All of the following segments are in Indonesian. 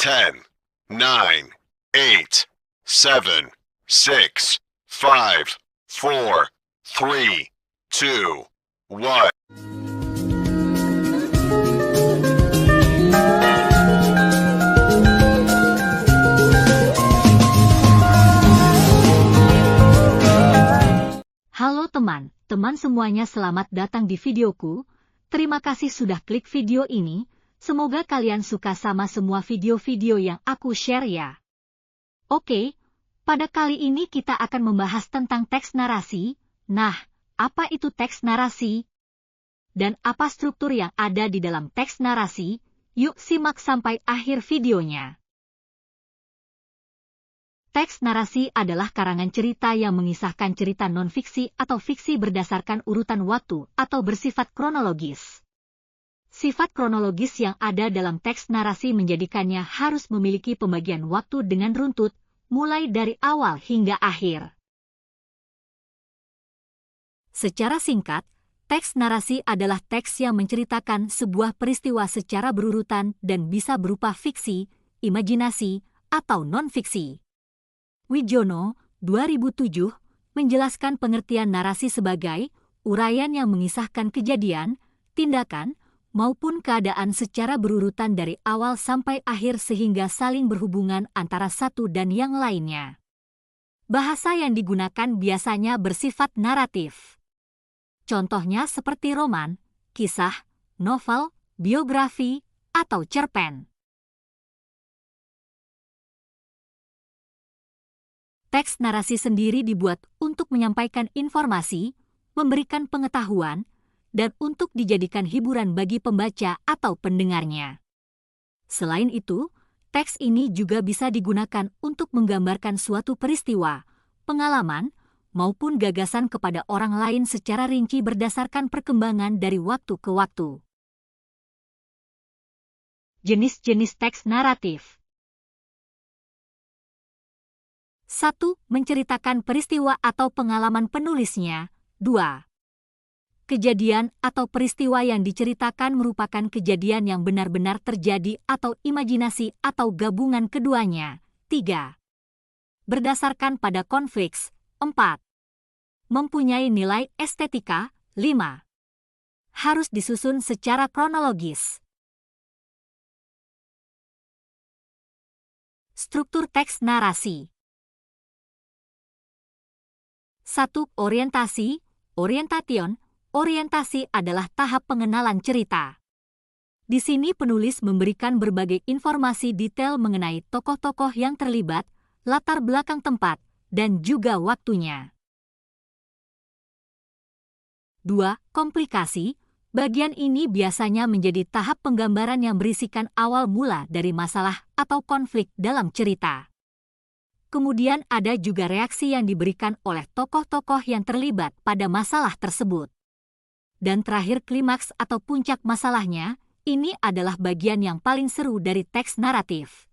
10, 9, 8, 7, 6, 5, 4, 3, 2, 1. Halo teman-teman semuanya, selamat datang di videoku. Terima kasih sudah klik video ini. Semoga kalian suka sama semua video-video yang aku share ya. Oke, pada kali ini kita akan membahas tentang teks narasi. Nah, apa itu teks narasi? Dan apa struktur yang ada di dalam teks narasi? Yuk simak sampai akhir videonya. Teks narasi adalah karangan cerita yang mengisahkan cerita non-fiksi atau fiksi berdasarkan urutan waktu atau bersifat kronologis. Sifat kronologis yang ada dalam teks narasi menjadikannya harus memiliki pembagian waktu dengan runtut, mulai dari awal hingga akhir. Secara singkat, teks narasi adalah teks yang menceritakan sebuah peristiwa secara berurutan dan bisa berupa fiksi, imajinasi, atau non-fiksi. Wijono, 2007, menjelaskan pengertian narasi sebagai uraian yang mengisahkan kejadian, tindakan, maupun keadaan secara berurutan dari awal sampai akhir sehingga saling berhubungan antara satu dan yang lainnya. Bahasa yang digunakan biasanya bersifat naratif. Contohnya seperti roman, kisah, novel, biografi, atau cerpen. Teks narasi sendiri dibuat untuk menyampaikan informasi, memberikan pengetahuan, dan untuk dijadikan hiburan bagi pembaca atau pendengarnya. Selain itu, teks ini juga bisa digunakan untuk menggambarkan suatu peristiwa, pengalaman, maupun gagasan kepada orang lain secara rinci berdasarkan perkembangan dari waktu ke waktu. Jenis-jenis teks naratif. 1. Menceritakan peristiwa atau pengalaman penulisnya. 2. Kejadian atau peristiwa yang diceritakan merupakan kejadian yang benar-benar terjadi atau imajinasi atau gabungan keduanya. 3. Berdasarkan pada konflik. 4. Mempunyai nilai estetika. 5. Harus disusun secara kronologis. Struktur teks narasi. 1. Orientasi, orientation. Orientasi adalah tahap pengenalan cerita. Di sini penulis memberikan berbagai informasi detail mengenai tokoh-tokoh yang terlibat, latar belakang tempat, dan juga waktunya. 2. Komplikasi. Bagian ini biasanya menjadi tahap penggambaran yang berisikan awal mula dari masalah atau konflik dalam cerita. Kemudian ada juga reaksi yang diberikan oleh tokoh-tokoh yang terlibat pada masalah tersebut. Dan terakhir klimaks atau puncak masalahnya, ini adalah bagian yang paling seru dari teks naratif.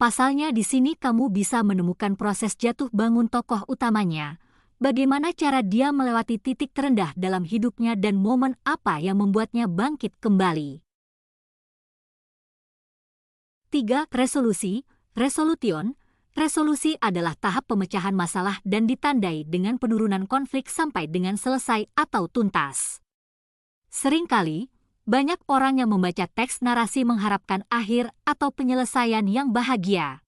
Pasalnya di sini kamu bisa menemukan proses jatuh bangun tokoh utamanya, bagaimana cara dia melewati titik terendah dalam hidupnya dan momen apa yang membuatnya bangkit kembali. 3. Resolusi, resolution. Resolusi adalah tahap pemecahan masalah dan ditandai dengan penurunan konflik sampai dengan selesai atau tuntas. Seringkali, banyak orang yang membaca teks narasi mengharapkan akhir atau penyelesaian yang bahagia.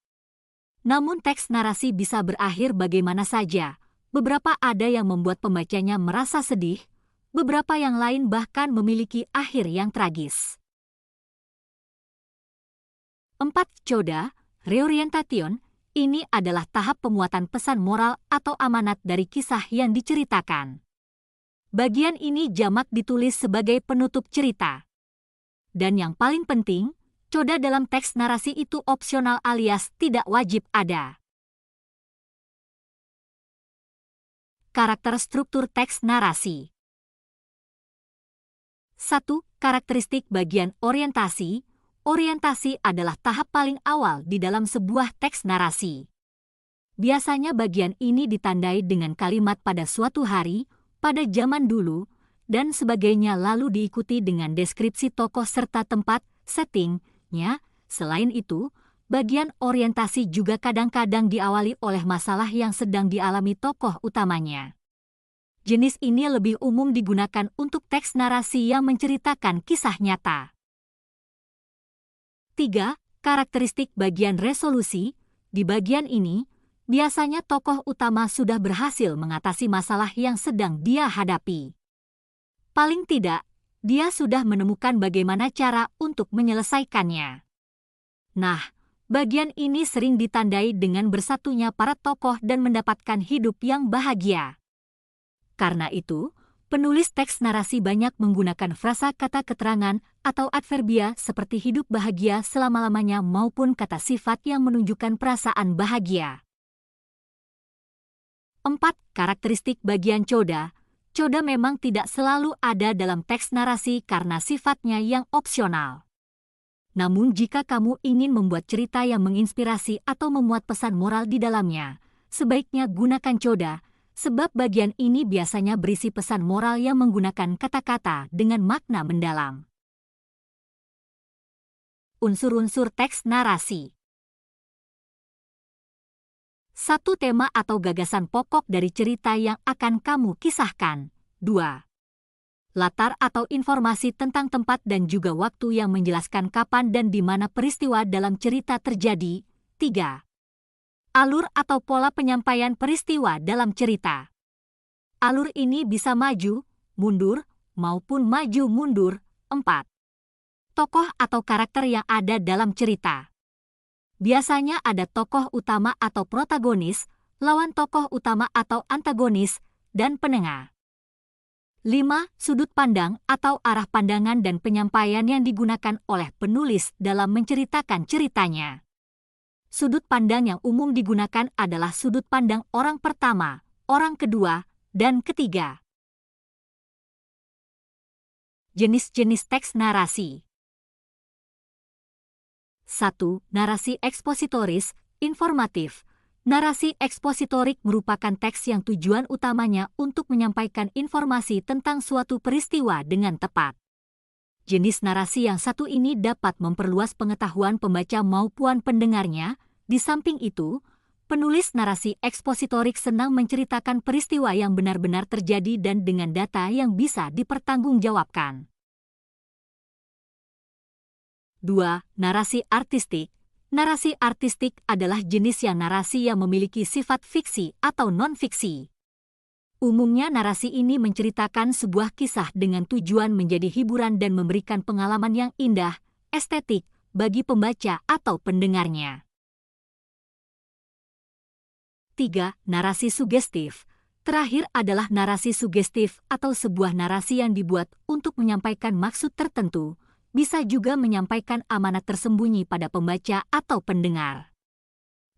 Namun teks narasi bisa berakhir bagaimana saja. Beberapa ada yang membuat pembacanya merasa sedih, beberapa yang lain bahkan memiliki akhir yang tragis. 4. Coda, reorientation. Ini adalah tahap pemuatan pesan moral atau amanat dari kisah yang diceritakan. Bagian ini jamak ditulis sebagai penutup cerita. Dan yang paling penting, coda dalam teks narasi itu opsional alias tidak wajib ada. Karakter struktur teks narasi. 1. Karakteristik bagian orientasi. Orientasi adalah tahap paling awal di dalam sebuah teks narasi. Biasanya bagian ini ditandai dengan kalimat pada suatu hari, pada zaman dulu, dan sebagainya lalu diikuti dengan deskripsi tokoh serta tempat, settingnya, Selain itu, bagian orientasi juga kadang-kadang diawali oleh masalah yang sedang dialami tokoh utamanya. Jenis ini lebih umum digunakan untuk teks narasi yang menceritakan kisah nyata. 3. Karakteristik bagian resolusi. Di bagian ini, biasanya tokoh utama sudah berhasil mengatasi masalah yang sedang dia hadapi. Paling tidak, dia sudah menemukan bagaimana cara untuk menyelesaikannya. Nah, bagian ini sering ditandai dengan bersatunya para tokoh dan mendapatkan hidup yang bahagia. Karena itu, penulis teks narasi banyak menggunakan frasa kata keterangan atau adverbia seperti hidup bahagia selama-lamanya maupun kata sifat yang menunjukkan perasaan bahagia. 4. Karakteristik bagian coda. Coda memang tidak selalu ada dalam teks narasi karena sifatnya yang opsional. Namun jika kamu ingin membuat cerita yang menginspirasi atau memuat pesan moral di dalamnya, sebaiknya gunakan coda, sebab bagian ini biasanya berisi pesan moral yang menggunakan kata-kata dengan makna mendalam. Unsur-unsur teks narasi. 1. Tema atau gagasan pokok dari cerita yang akan kamu kisahkan. 2. Latar atau informasi tentang tempat dan juga waktu yang menjelaskan kapan dan di mana peristiwa dalam cerita terjadi. 3. Alur atau pola penyampaian peristiwa dalam cerita. Alur ini bisa maju, mundur, maupun maju-mundur. 4. Tokoh atau karakter yang ada dalam cerita. Biasanya ada tokoh utama atau protagonis, lawan tokoh utama atau antagonis, dan penengah. 5. Sudut pandang atau arah pandangan dan penyampaian yang digunakan oleh penulis dalam menceritakan ceritanya. Sudut pandang yang umum digunakan adalah sudut pandang orang pertama, orang kedua, dan ketiga. Jenis-jenis teks narasi. 1. Narasi ekspositoris, informatif. Narasi ekspositorik merupakan teks yang tujuan utamanya untuk menyampaikan informasi tentang suatu peristiwa dengan tepat. Jenis narasi yang satu ini dapat memperluas pengetahuan pembaca maupun pendengarnya. Di samping itu, penulis narasi ekspositorik senang menceritakan peristiwa yang benar-benar terjadi dan dengan data yang bisa dipertanggungjawabkan. 2. Narasi artistik. Narasi artistik adalah jenis narasi yang memiliki sifat fiksi atau non-fiksi. Umumnya narasi ini menceritakan sebuah kisah dengan tujuan menjadi hiburan dan memberikan pengalaman yang indah, estetik, bagi pembaca atau pendengarnya. 3. Narasi sugestif. Terakhir adalah narasi sugestif atau sebuah narasi yang dibuat untuk menyampaikan maksud tertentu, bisa juga menyampaikan amanat tersembunyi pada pembaca atau pendengar.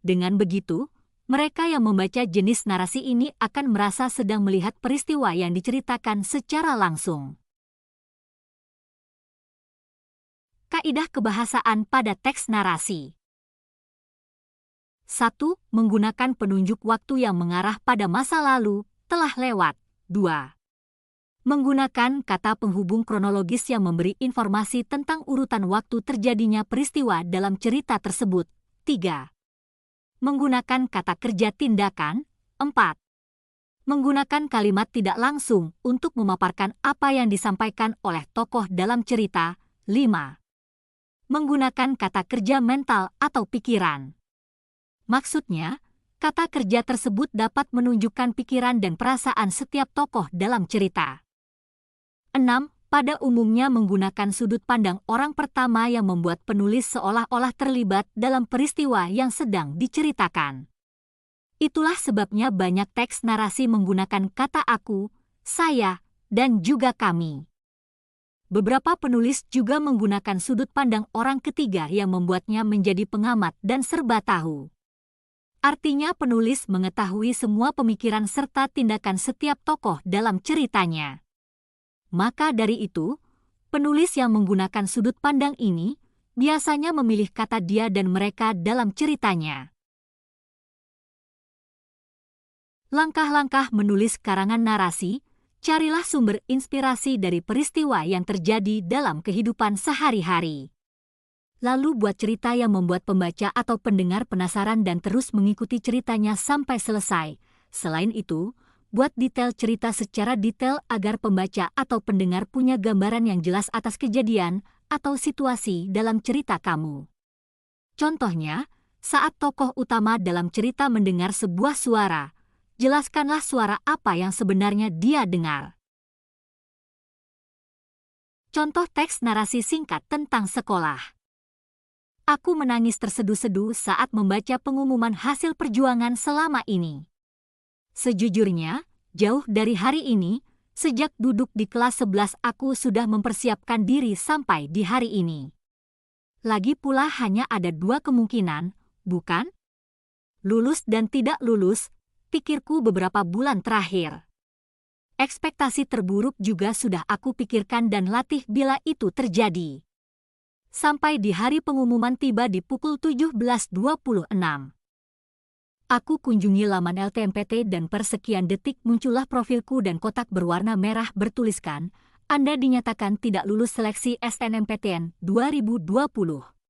Dengan begitu, mereka yang membaca jenis narasi ini akan merasa sedang melihat peristiwa yang diceritakan secara langsung. Kaidah kebahasaan pada teks narasi. 1. Menggunakan penunjuk waktu yang mengarah pada masa lalu, telah lewat. 2. Menggunakan kata penghubung kronologis yang memberi informasi tentang urutan waktu terjadinya peristiwa dalam cerita tersebut. 3. Menggunakan kata kerja tindakan. 4. Menggunakan kalimat tidak langsung untuk memaparkan apa yang disampaikan oleh tokoh dalam cerita. 5. Menggunakan kata kerja mental atau pikiran. Maksudnya, kata kerja tersebut dapat menunjukkan pikiran dan perasaan setiap tokoh dalam cerita. 6. Pada umumnya menggunakan sudut pandang orang pertama yang membuat penulis seolah-olah terlibat dalam peristiwa yang sedang diceritakan. Itulah sebabnya banyak teks narasi menggunakan kata aku, saya, dan juga kami. Beberapa penulis juga menggunakan sudut pandang orang ketiga yang membuatnya menjadi pengamat dan serba tahu. Artinya penulis mengetahui semua pemikiran serta tindakan setiap tokoh dalam ceritanya. Maka dari itu, penulis yang menggunakan sudut pandang ini biasanya memilih kata dia dan mereka dalam ceritanya. Langkah-langkah menulis karangan narasi, carilah sumber inspirasi dari peristiwa yang terjadi dalam kehidupan sehari-hari. Lalu buat cerita yang membuat pembaca atau pendengar penasaran dan terus mengikuti ceritanya sampai selesai. Selain itu, buat detail cerita secara detail agar pembaca atau pendengar punya gambaran yang jelas atas kejadian atau situasi dalam cerita kamu. Contohnya, saat tokoh utama dalam cerita mendengar sebuah suara, jelaskanlah suara apa yang sebenarnya dia dengar. Contoh teks narasi singkat tentang sekolah. Aku menangis terseduh-seduh saat membaca pengumuman hasil perjuangan selama ini. Sejujurnya, jauh dari hari ini, sejak duduk di kelas 11 aku sudah mempersiapkan diri sampai di hari ini. Lagi pula hanya ada dua kemungkinan, bukan? Lulus dan tidak lulus, pikirku beberapa bulan terakhir. Ekspektasi terburuk juga sudah aku pikirkan dan latih bila itu terjadi. Sampai di hari pengumuman tiba di pukul 17.26. Aku kunjungi laman LTMPT dan per sekian detik muncullah profilku dan kotak berwarna merah bertuliskan, Anda dinyatakan tidak lulus seleksi SNMPTN 2020.